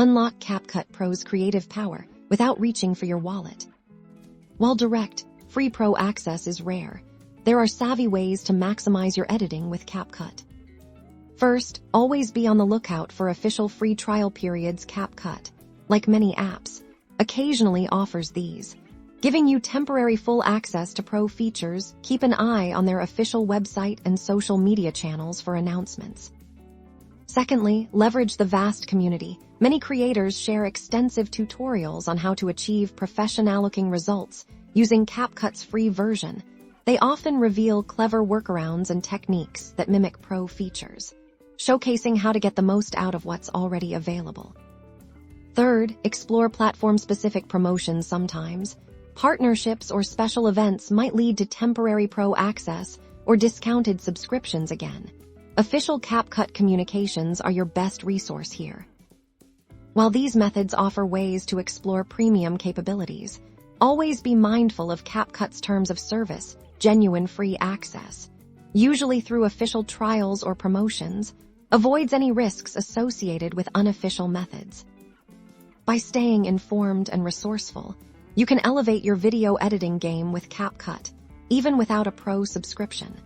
Unlock CapCut Pro's creative power without reaching for your wallet. While direct, free pro access is rare, there are savvy ways to maximize your editing with CapCut. First, always be on the lookout for official free trial periods. CapCut, like many apps, occasionally offers these, giving you temporary full access to pro features. Keep an eye on their official website and social media channels for announcements. Secondly, leverage the vast community. Many creators share extensive tutorials on how to achieve professional-looking results using CapCut's free version. They often reveal clever workarounds and techniques that mimic pro features, showcasing how to get the most out of what's already available. Third, explore platform-specific promotions. Sometimes, partnerships or special events might lead to temporary pro access or discounted subscriptions. Again, official CapCut communications are your best resource here. While these methods offer ways to explore premium capabilities, always be mindful of CapCut's terms of service. Genuine free access, usually through official trials or promotions, avoids any risks associated with unofficial methods. By staying informed and resourceful, you can elevate your video editing game with CapCut, even without a pro subscription.